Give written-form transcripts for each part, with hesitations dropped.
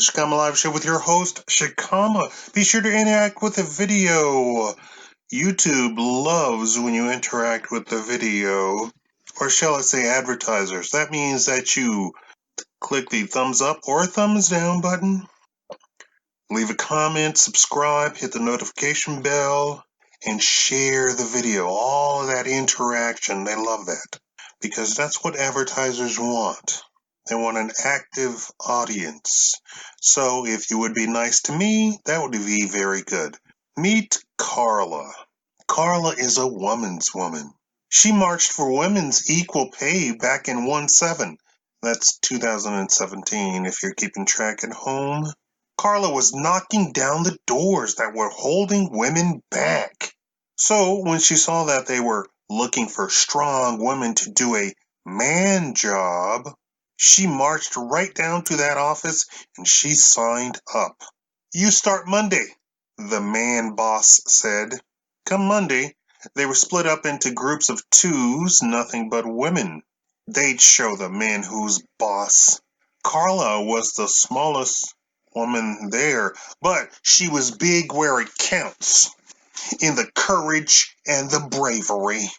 the Shakaama Live Show with your host, Shakaama. Be sure to interact with the video. YouTube loves when you interact with the video, or shall I say advertisers. That means that you click the thumbs up or thumbs down button, leave a comment, subscribe, hit the notification bell, and share the video. All of that interaction, they love that because that's what advertisers want. They want an active audience. So if you would be nice to me, that would be very good. Meet Carla. Carla is a woman's woman. She marched for women's equal pay back in 2017. That's 2017 if you're keeping track at home. Carla was knocking down the doors that were holding women back. So when she saw that they were looking for strong women to do a man job, she marched right down to that office and she signed up. You start Monday, the man boss said. Come Monday, they were split up into groups of twos, nothing but women. They'd show the men who's boss. Carla was the smallest woman there, but she was big where it counts, in the courage and the bravery.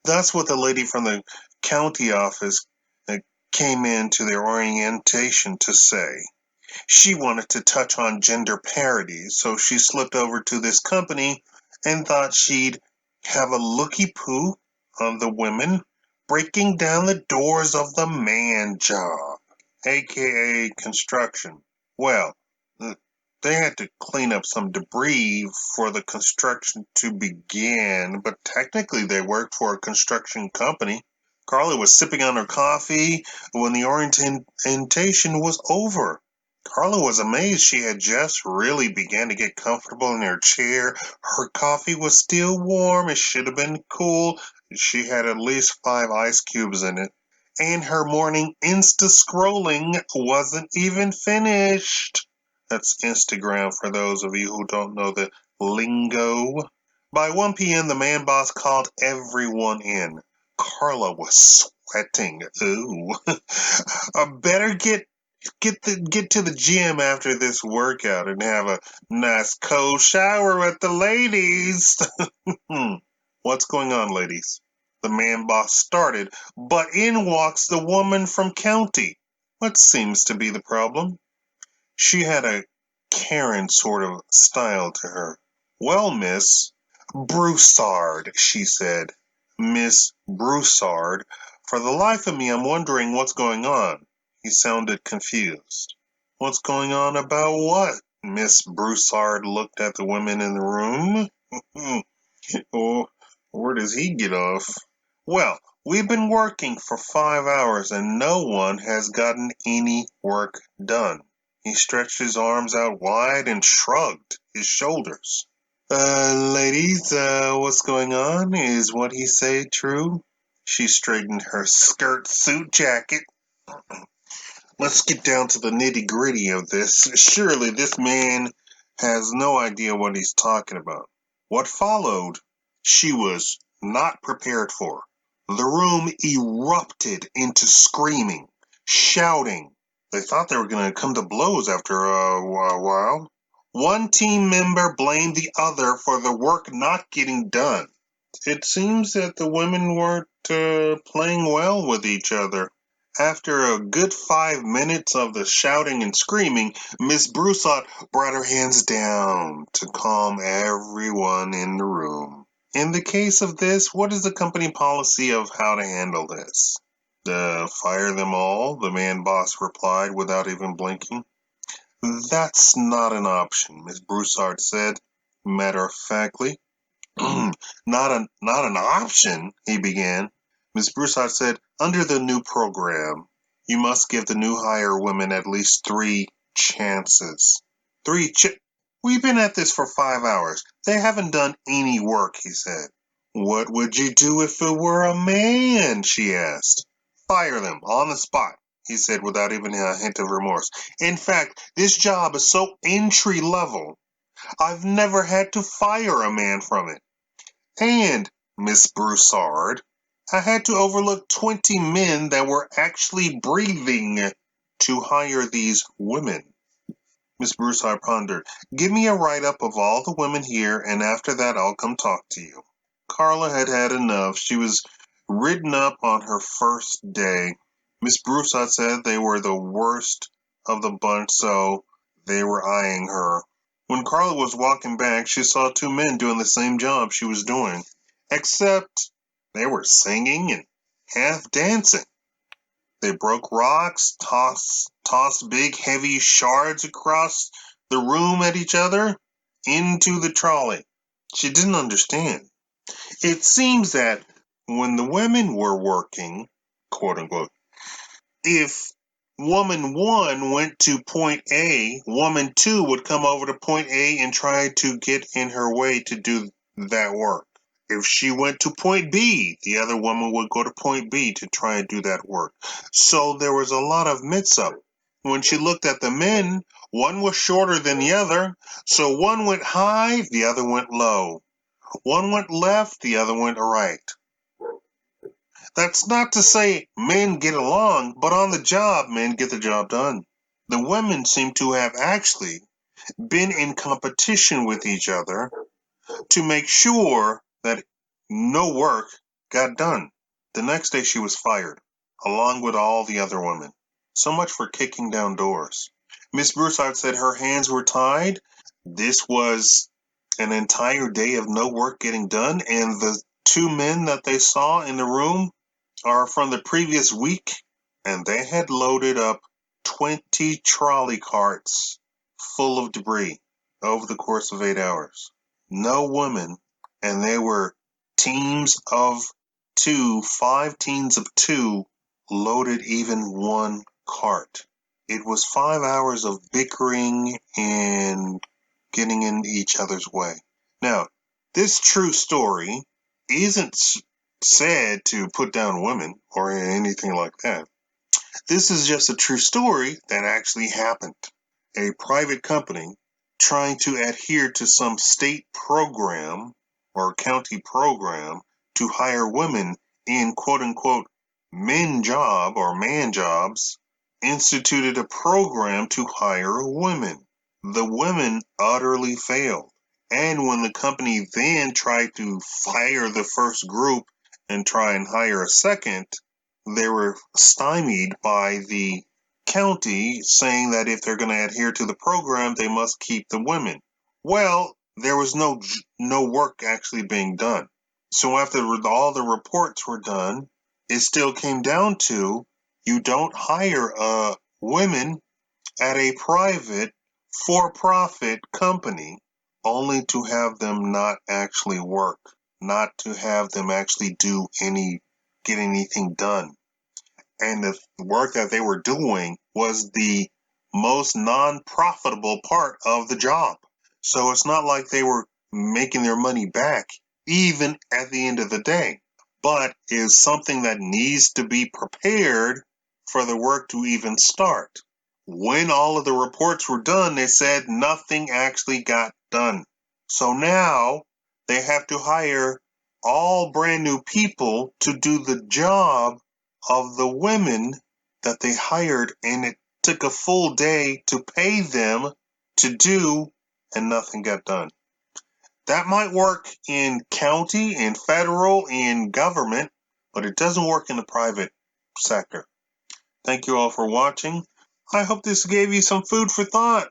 That's what the lady from the county office came into their orientation to say. She wanted to touch on gender parity, so she slipped over to this company and thought she'd have a looky-poo on the women breaking down the doors of the man job, A.K.A. construction. Well, they had to clean up some debris for the construction to begin, but technically they worked for a construction company. Carla was sipping on her coffee when the orientation was over. Carla was amazed she had just really began to get comfortable in her chair. Her coffee was still warm. It should have been cool. She had at least 5 ice cubes in it. And her morning Insta-scrolling wasn't even finished. That's Instagram for those of you who don't know the lingo. By 1 p.m., the man boss called everyone in. Carla was sweating. Ooh. I better get to the gym after this workout and have a nice cold shower with the ladies. What's going on, ladies? The man boss started, but in walks the woman from county. What seems to be the problem? She had a Karen sort of style to her. Well, Miss Broussard, she said. Miss Broussard, for the life of me, I'm wondering what's going on. He sounded confused. What's going on about what? Miss Broussard looked at the women in the room. Oh, where does he get off? Well, we've been working for 5 hours and no one has gotten any work done. He stretched his arms out wide and shrugged his shoulders. Ladies, what's going on? Is what he said true? She straightened her skirt suit jacket. Let's get down to the nitty-gritty of this. Surely this man has no idea what he's talking about. What followed, she was not prepared for. The room erupted into screaming, shouting. They thought they were going to come to blows after a while. One team member blamed the other for the work not getting done. It seems that the women weren't playing well with each other. After a good 5 minutes of the shouting and screaming, Miss Broussard brought her hands down to calm everyone in the room. In the case of this, what is the company policy of how to handle this? Fire them all, the man boss replied without even blinking. That's not an option, Miss Broussard said, matter-of-factly. Not an option, he began. Miss Broussard said, under the new program, you must give the new hire women at least 3 chances. We've been at this for 5 hours. They haven't done any work, he said. What would you do if it were a man? She asked. Fire them on the spot, he said without even a hint of remorse. In fact, this job is so entry level, I've never had to fire a man from it. And, Miss Broussard, I had to overlook 20 men that were actually breathing to hire these women. Miss Broussard pondered. Give me a write-up of all the women here, and after that I'll come talk to you. Carla had had enough. She was written up on her first day. Miss Broussard said they were the worst of the bunch, so they were eyeing her. When Carla was walking back, she saw two men doing the same job she was doing, except they were singing and half dancing. They broke rocks, tossed big heavy shards across the room at each other, into the trolley. She didn't understand. It seems that when the women were working, quote unquote, if woman 1 went to point A, woman 2 would come over to point A and try to get in her way to do that work. If she went to point B, the other woman would go to point B to try and do that work. So there was a lot of mix-up. When she looked at the men, one was shorter than the other, so one went high, the other went low. One went left, the other went right. That's not to say men get along, but on the job, men get the job done. The women seem to have actually been in competition with each other to make sure that no work got done. The next day she was fired, along with all the other women. So much for kicking down doors. Miss Broussard said her hands were tied. This was an entire day of no work getting done, and the two men that they saw in the room are from the previous week, and they had loaded up 20 trolley carts full of debris over the course of 8 hours. No women, and they were teams of 2, 5 teams of 2, loaded even one cart. It was 5 hours of bickering and getting in each other's way. Now, this true story isn't said to put down women or anything like that. This is just a true story that actually happened. A private company trying to adhere to some state program or county program to hire women in quote-unquote men job or man jobs instituted a program to hire women. The women utterly failed. And when the company then tried to fire the first group and try and hire a second, they were stymied by the county saying that if they're going to adhere to the program, they must keep the women. Well, there was no work actually being done. So after all the reports were done, it still came down to you don't hire women at a private for-profit company only to have them not actually work, not to have them actually get anything done. And the work that they were doing was the most non-profitable part of the job. So it's not like they were making their money back, even at the end of the day, but is something that needs to be prepared for the work to even start. When all of the reports were done, they said nothing actually got done. So now they have to hire all brand new people to do the job of the women that they hired, and it took a full day to pay them to do, and nothing got done. That might work in county, in federal, in government, but it doesn't work in the private sector. Thank you all for watching. I hope this gave you some food for thought.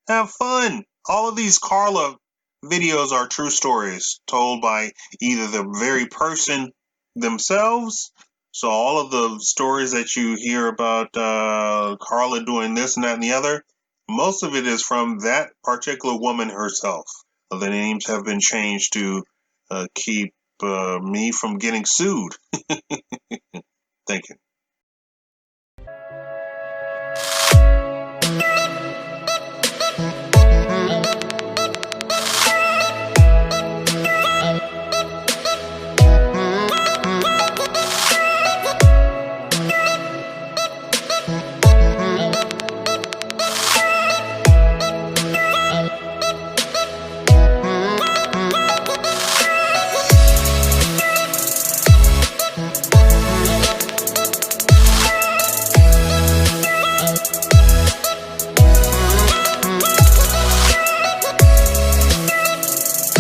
Have fun. All of these Carla videos are true stories told by either the very person themselves. So all of the stories that you hear about Carla doing this and that and the other, most of it is from that particular woman herself. The names have been changed to keep me from getting sued. Thank you.